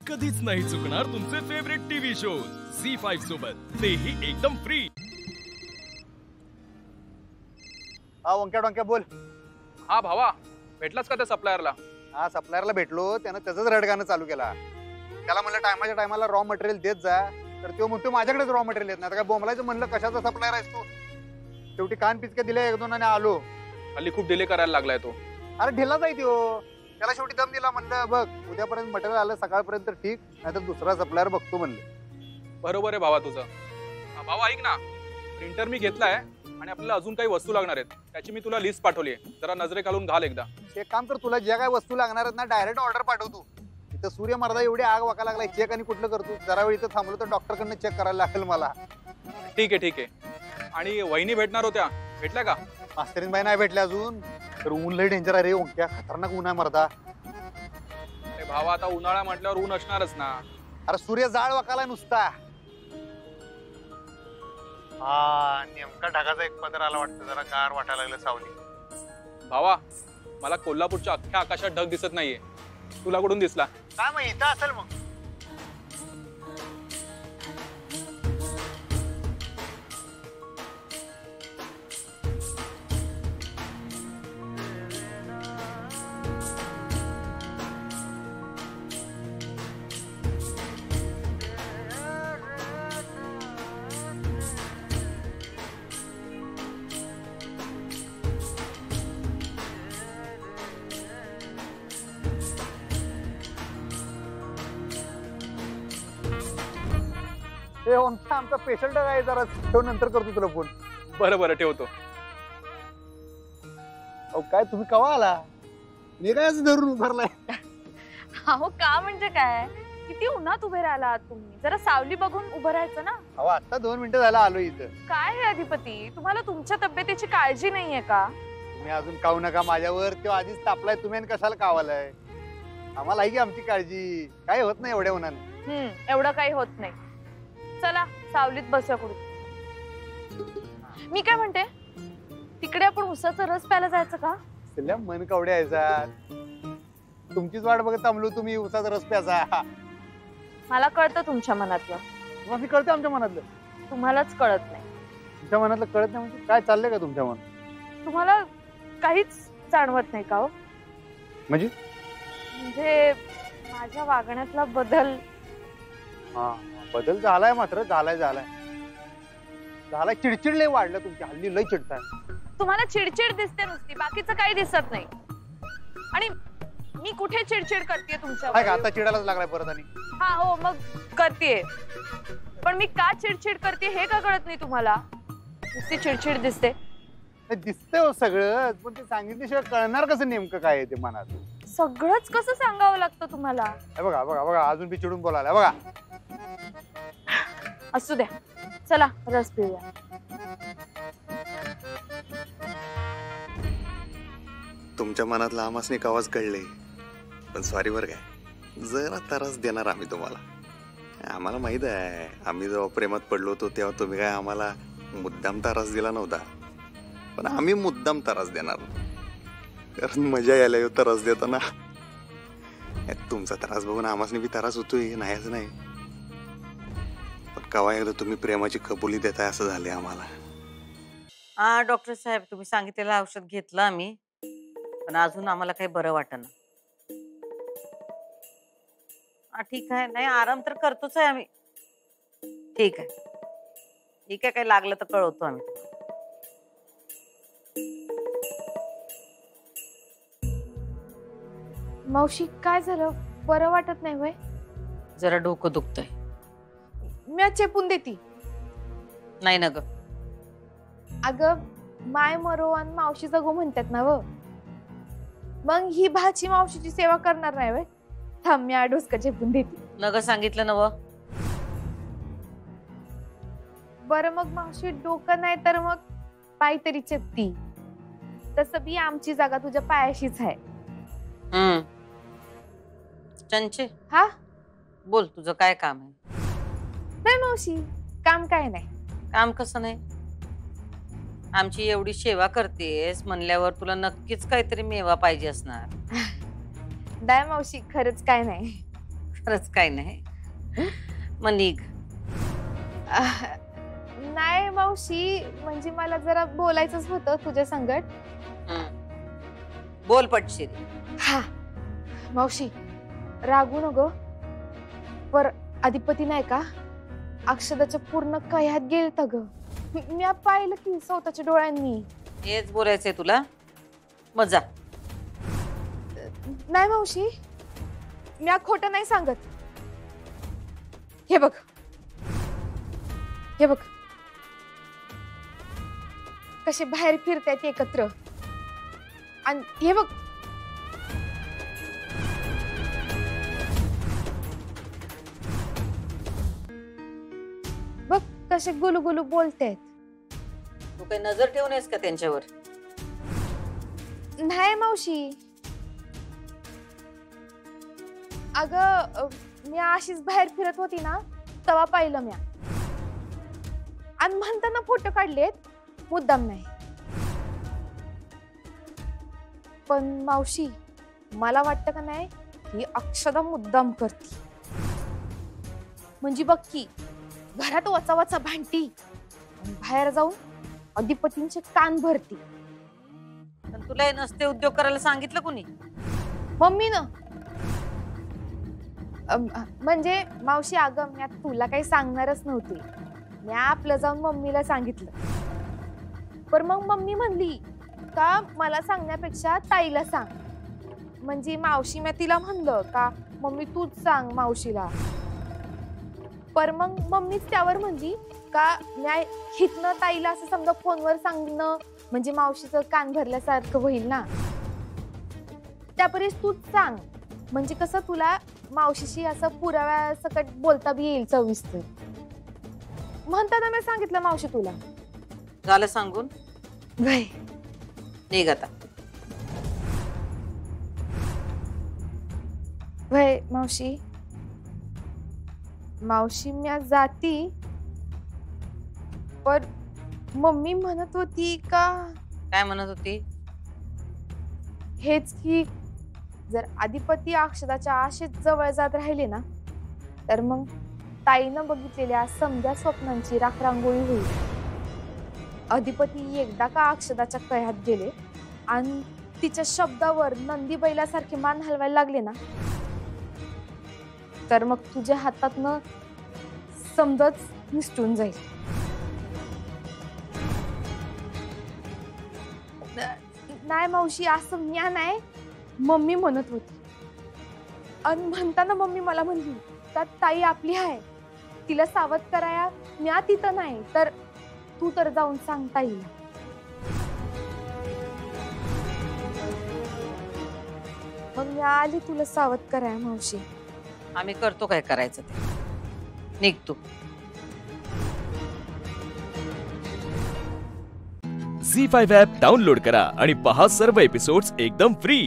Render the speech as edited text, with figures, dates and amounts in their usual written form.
कधीच नाही चुकणार तुमचे फेवरेट टीव्ही शोज झी5 सोबत, तेही एकदम फ्री। हा वंक्या डोंक्या बोल। हा भावा, भेटलास का त्या सप्लायरला? हा सप्लायरला भेटलो, त्यानं त्याचंच रडगाणं चालू केला। त्याला म्हणलं टायमाच्या टायमाला रॉ मटेरियल देत जा, तर तो म्हणतो माझ्याकडेच रॉ मटेरियल येत नाही। काय बोंबलायचं म्हणलं, कशाचा सप्लायर आहेस तू? शेवटी कान पिचके दिले एक दोन आणि आलो। हल्ली खूप डिले करायला लागलाय तो। अरे ढिला जाई तो, त्याला शेवटी दम दिला, म्हणलं बघ उद्यापर्यंत मटेरियल आलं सकाळपर्यंत ठीक, नाहीतर दुसरा सप्लायर बघतो म्हणलं। बरोबर आहे भावा तुझं। भावा ऐक ना, प्रिंटर मी घेतलाय आणि आपल्याला अजून काही वस्तू लागणार आहेत, त्याची मी तुला लिस्ट पाठवली आहे, जरा नजरे घालून घाल एकदा। एक काम कर, तुला ज्या काय वस्तू लागणार आहेत ना डायरेक्ट ऑर्डर पाठवतो। इथं सूर्य मर्दा एवढी आग वाका लागलाय, चेक आणि कुठलं करतो? जरा वेळ इथं थांबलो तर डॉक्टर कडनं चेक करायला लागेल मला। ठीक आहे ठीक आहे। आणि वहिनी भेटणार होत्या, भेटल्या का? मास्तरीन बाई नाही भेटल्या अजून, तर ऊन लय डेंजर आहे रे ओंक्या, खतरनाक ऊन आहे मर्दा। अरे भावा, आता उन्हाळा म्हटल्यावर ऊन असणारच ना। अरे सूर्य जाळ वाकालाय नुसता। हा नेमका ढगाचा एक पदर आला वाटतं, जरा गार वाटायला लागलं सावली। भावा, मला कोल्हापूरच्या अख्ख्या आकाशात ढग दिसत नाहीये, तुला कुठून दिसला? काय मग इथं असेल मग? आमचा पेशंट आहे, जरा ठेव, नंतर करतो तुला फोन। बरं बरं, ठेवतो। अहो काय तुम्ही कवा आला? मी काय असं धरून उभारलाय? अहो का म्हणजे काय, किती उन्हात उभे राहिला तुम्ही, जरा सावली बघून उभं राहायचं ना। अहो आता 2 मिनिटं झालं आलो इथं। काय आहे अधिपती, तुम्हाला तुमच्या तब्येतीची काळजी नाहीये का? तुम्ही अजून कावू नका माझ्यावर, तो आधीच तापलाय, तुम्ही आणि कशाला कावालाय? आम्हाला आहे की आमची काळजी, काय होत नाही एवढ्या उन्हाने। एवढं काही होत नाही, चला सावलीत बसूया कुठे। मी काय म्हणते, तिकडे आपण उसाचा रस प्यायला जायचं का? तिला मन कवड्या यायचा, तुमचीच वाट बघत थांबलो, तुम्ही उसाचा रस प्यायचा। मला कळतं तुमच्या मनातलं। तुम्हाला कळतं आमच्या मनातलं? तुम्हालाच कळत नाही। तुमच्या मनातलं कळत नाही म्हणजे काय चाललंय का तुमच्या मनात? तुम्हाला काहीच जाणवत नाही का हो? म्हणजे माझ्या वागण्यातला बदल? हा बदल झालाय, मात्र झालाय चिडचिड लय वाढलं तुमची, हल्ली लय चिडताय। तुम्हाला चिडचिड दिसते नुसती, बाकीचं काही दिसत नाही। आणि मी कुठे चिडचिड करते तुमच्या? आता चिडायलाच लागलाय परत आणि? हा हो, मग करते, पण मी का चिडचिड करते हे का कळत नाही तुम्हाला? नुसती चिडचिड दिसते। दिसतंय हो सगळं, पण ते सांगितल्याशिवाय कळणार कसं नेमकं काय आहे ते मनात? सगळंच कसं सांगावं लागतं तुम्हाला? बघा बघा बघा, अजून बी चिडून बोलायला बघा। असू द्या, चला रस पिऊया। तुमच्या मनातला आमासने आवाज कळले, पण सॉरी बरं काय, जरा त्रास देणार आम्ही तुम्हाला। आम्हाला माहित आहे, आम्ही जेव्हा प्रेमात पडलो होतो तेव्हा तुम्ही काय आम्हाला मुद्दाम त्रास दिला नव्हता, पण आम्ही मुद्दाम त्रास देणार, कारण मजा यायला त्रास देताना। तुमचा त्रास बघून आमासने बी त्रास होतोय, नाहीच नाही, पण कवा एकदा तुम्ही प्रेमाची कबुली देताय असं झाले आम्हाला। हा डॉक्टर साहेब, तुम्ही सांगितलेलं औषध घेतलं आम्ही, पण अजून आम्हाला काही बरं वाटेना। हा ठीक आहे, नाही आराम तर करतोच आहे आम्ही। ठीक आहे ठीक आहे, काही लागलं तर कळवतो आम्ही। मावशी काय झालं, बरं वाटत नाही होय? जरा डोकं दुखतंय। मी चेपून देती। नाही ना ग, अगं माय मरो आणि मावशी जगो म्हणतात ना व, मग ही भाची मावशीची सेवा करणार नाही वय? थांब मी डोसका चेपून देते। नग सांगितलं ना व। बरं मग मावशी डोकं नाही तर मग पाय तरी चेपती, तसं बी आमची जागा तुझ्या पायाशीच आहे। चंचे, हा बोल, तुझं काय काम आहे? नाही मावशी, काम काय नाही। काम कसं नाही? आमची एवढी सेवा करतेस म्हणल्यावर तुला नक्कीच काहीतरी मेवा पाहिजे असणार। दाय मावशी, खरंच काय नाही। खरंच काय नाही. मग निघ. नाही मावशी, म्हणजे मला जरा बोलायचंच होतं तुझ्या संगट. बोल पटशील. हा मावशी, रागू नको. पर अधिपती नाही का अक्षदाच्या पूर्ण कयात गेलत ग. मी पाहिलं की स्वतःच्या डोळ्यांनी. हेच बोलायचंय तुला? मग जा. नाही मावशी, मी खोटं नाही सांगत. हे बघ, हे बघ कसे बाहेर फिरतायत एकत्र. आणि हे बघ, बघ कसे गुलुगुलू बोलतायत. तू काही नजर ठेवून आहेस का त्यांच्यावर? नाही मावशी, अगं मी अशीच बाहेर फिरत होती ना, तेव्हा पाहिलं म्या. आणि म्हणताना फोटो काढलेत, मुद्दाम नाही. पण मावशी, मला वाटतं का नाही ही अक्षदा मुद्दाम करती. म्हणजे बघ की, घरात वचा वचा भांडती, बाहेर जाऊन अधिपतींचे कान भरती. पण तुला हे नसते उद्योग करायला सांगितलं कोणी? मम्मीनं. म्हणजे मावशी, अगं मी तुला काही सांगणारच नव्हती. मी आपलं जाऊन मम्मीला सांगितलं. पण मग मम्मी म्हणली का मला सांगण्यापेक्षा ताईला सांग. म्हणजे मावशी, मी तिला म्हणलं का मम्मी तूच सांग मावशीला. पर मग मम्मीच त्यावर म्हणली का मी हितनं ताईला असं समजा फोनवर सांगणं म्हणजे मावशीचं कान भरल्यासारखं होईल ना. त्यापरीस तूच सांग, म्हणजे कसं तुला मावशीशी असं पुराव्या सकट बोलता बी येईल सविस्तर. म्हणताना मी सांगितलं मावशी तुला. झालं सांगून? वय निघ आता. वय मावशी. मावशी मी आज जाती, पण मम्मी म्हणत होती का. काय म्हणत होती? हेच की जर अधिपती अक्षदाच्या आशेत जवळ जात राहिले ना, तर मग ताईनं बघितलेल्या समजा स्वप्नांची राखरांगोळी होईल. अधिपती एकदा का अक्षदाच्या कयात गेले आणि तिच्या शब्दावर नंदी बैलासारखे मान हलवायला लागले ना, तर मग तुझ्या हातातनं समजच निसटून जाईल. नाही मावशी, असं म्या नाही, मम्मी म्हणत होती. आणि म्हणताना मम्मी मला म्हणली का ताई आपली आहे, तिला सावध कराया म्या तिथं नाही, तर तू तर जाऊन सांग ताईला. मग मी आली तुला सावध कराया मावशी. आम्ही करतो काय करायचं ते. निघ तू. झी5 ॲप डाउनलोड करा आणि पहा सर्व एपिसोड्स एकदम फ्री.